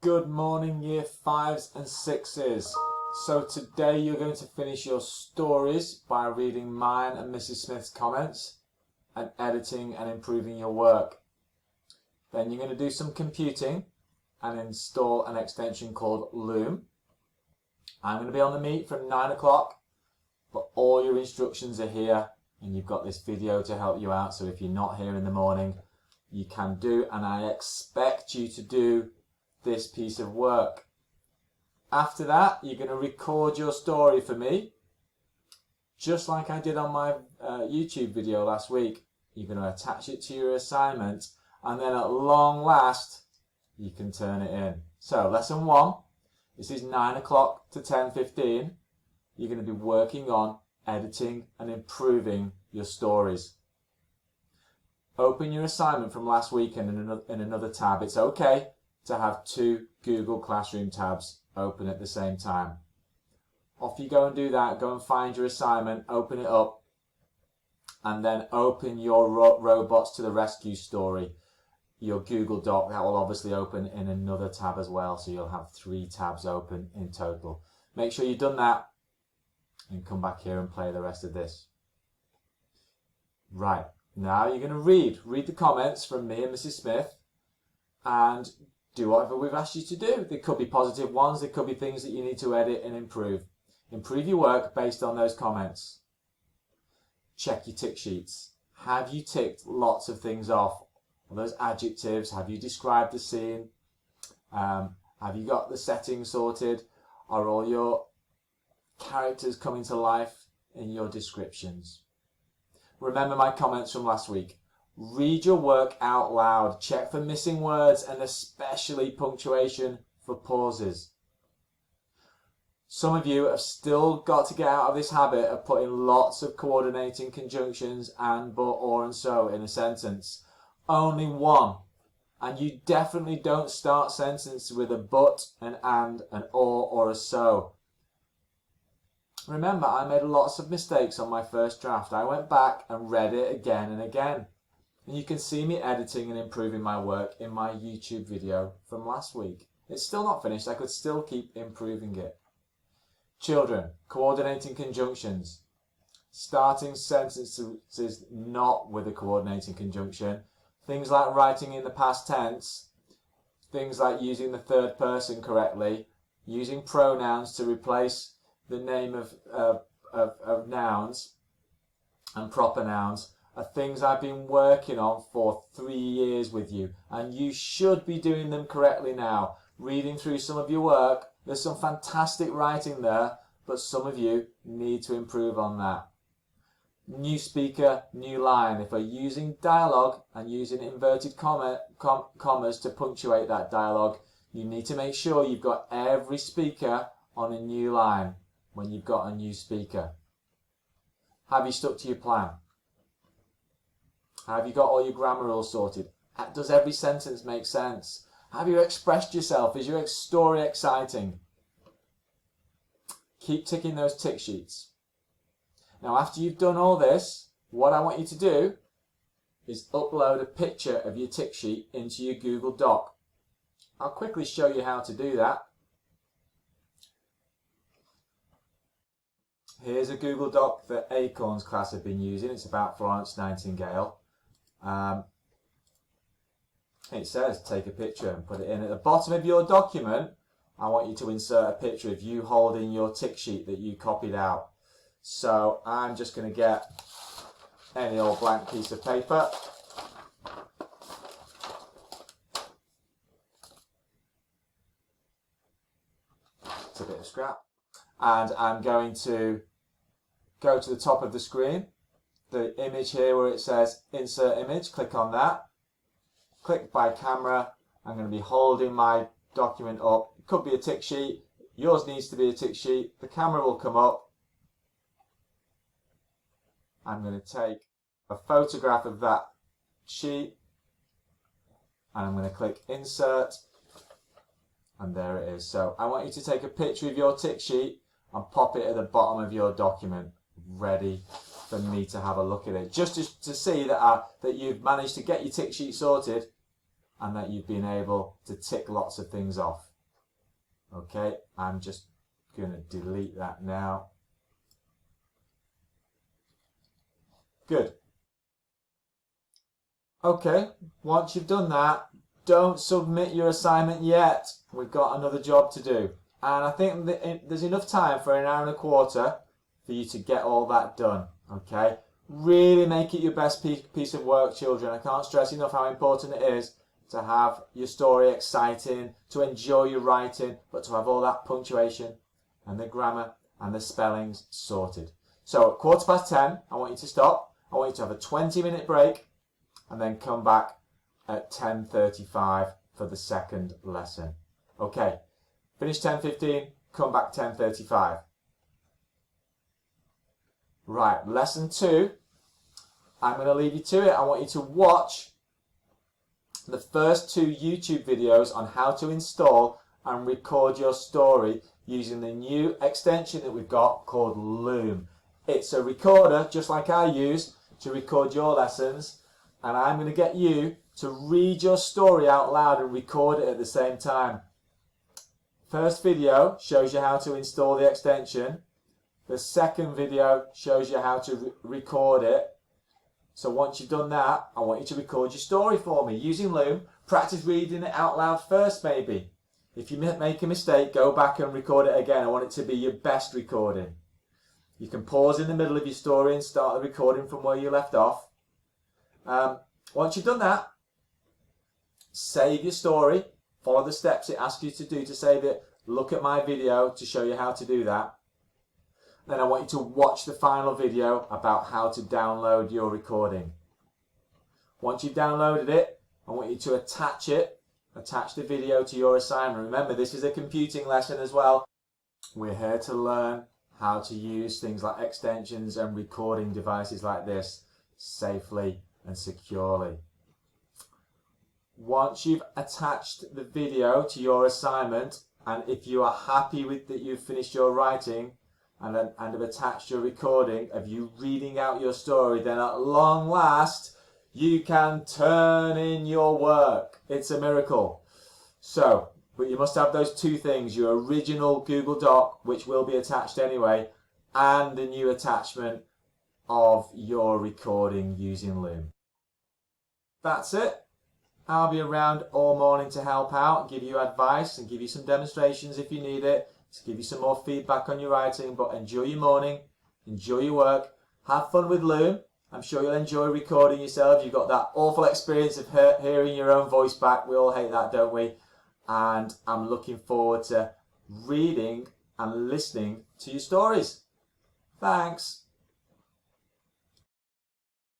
Good morning, year 5s and 6s. So today you're going to finish your stories by reading mine and Mrs. Smith's comments and editing and improving your work. Then you're going to do some computing and install an extension called Loom. I'm going to be on the meet from 9 o'clock, but all your instructions are here and you've got this video to help you out. So if you're not here in the morning, you can do, and I expect you to do this piece of work. After that, you're going to record your story for me, just like I did on my YouTube video last week. You're going to attach it to your assignment, and then at long last, you can turn it in. So, lesson 1, this is 9 o'clock to 10:15. You're going to be working on editing and improving your stories. Open your assignment from last week in another tab. It's okay to have 2 Google Classroom tabs open at the same time. Off you go and do that. Go and find your assignment, open it up, and then open your Robots to the Rescue story, your Google Doc. That will obviously open in another tab as well, so you'll have 3 tabs open in total. Make sure you've done that and come back here and play the rest of this. Right, now you're going to read the comments from me and Mrs. Smith and do whatever we've asked you to do. There could be positive ones, there could be things that you need to edit and improve. Improve your work based on those comments. Check your tick sheets. Have you ticked lots of things off? Are those adjectives? Have you described the scene? Have you got the settings sorted? Are all your characters coming to life in your descriptions? Remember my comments from last week. Read your work out loud. Check for missing words and especially punctuation for pauses. Some of you have still got to get out of this habit of putting lots of coordinating conjunctions and, but, or, and so in a sentence. Only one. And you definitely don't start sentences with a but, an and, an or a so. Remember, I made lots of mistakes on my first draft. I went back and read it again and again. And you can see me editing and improving my work in my YouTube video from last week. It's still not finished. I could still keep improving it. Children, coordinating conjunctions. Starting sentences not with a coordinating conjunction. Things like writing in the past tense. Things like using the third person correctly. Using pronouns to replace the name of nouns and proper nouns. Are things I've been working on for 3 years with you, and you should be doing them correctly now. Reading through some of your work, there's some fantastic writing there, but some of you need to improve on that. New speaker, new line. If we're using dialogue and using inverted commas to punctuate that dialogue, you need to make sure you've got every speaker on a new line when you've got a new speaker. Have you stuck to your plan? Have you got all your grammar rules sorted? Does every sentence make sense? Have you expressed yourself? Is your story exciting? Keep ticking those tick sheets. Now, after you've done all this, what I want you to do is upload a picture of your tick sheet into your Google Doc. I'll quickly show you how to do that. Here's a Google Doc that Acorns class have been using. It's about Florence Nightingale. It says take a picture and put it in. At the bottom of your document, I want you to insert a picture of you holding your tick sheet that you copied out. So I'm just going to get any old blank piece of paper. It's a bit of scrap. And I'm going to go to the top of the screen. The image here where it says insert image, click on that. Click by camera. I'm going to be holding my document up. It could be a tick sheet. Yours needs to be a tick sheet. The camera will come up. I'm going to take a photograph of that sheet. And I'm going to click insert. And there it is. So I want you to take a picture of your tick sheet and pop it at the bottom of your document, ready for me to have a look at it, just to see that you've managed to get your tick sheet sorted and that you've been able to tick lots of things off. Okay, I'm just going to delete that now. Good. Okay, once you've done that, don't submit your assignment yet. We've got another job to do. And I think that there's enough time for an hour and a quarter for you to get all that done. Okay, really make it your best piece of work, children. I can't stress enough how important it is to have your story exciting, to enjoy your writing, but to have all that punctuation and the grammar and the spellings sorted. So at 10:15, I want you to stop. I want you to have a 20-minute break and then come back at 10:35 for the second lesson. Okay, finish 10:15, come back 10:35. Right, lesson 2, I'm going to leave you to it. I want you to watch the first 2 YouTube videos on how to install and record your story using the new extension that we've got called Loom. It's a recorder just like I use to record your lessons, and I'm going to get you to read your story out loud and record it at the same time. First video shows you how to install the extension. The second video shows you how to record it. So once you've done that, I want you to record your story for me using Loom. Practice reading it out loud first maybe. If you make a mistake, go back and record it again. I want it to be your best recording. You can pause in the middle of your story and start the recording from where you left off. Once you've done that, save your story. Follow the steps it asks you to do to save it. Look at my video to show you how to do that. Then I want you to watch the final video about how to download your recording. Once you've downloaded it, I want you to attach the video to your assignment. Remember, this is a computing lesson as well. We're here to learn how to use things like extensions and recording devices like this safely and securely. Once you've attached the video to your assignment, and if you are happy with that you've finished your writing and have attached your recording of you reading out your story, then at long last you can turn in your work. It's a miracle. So, but you must have those 2 things, your original Google Doc, which will be attached anyway, and the new attachment of your recording using Loom. That's it. I'll be around all morning to help out, give you advice and give you some demonstrations if you need it, to give you some more feedback on your writing. But enjoy your morning, enjoy your work, have fun with Loom. I'm sure you'll enjoy recording yourself. You've got that awful experience of hearing your own voice back. We all hate that, don't we? And I'm looking forward to reading and listening to your stories. Thanks.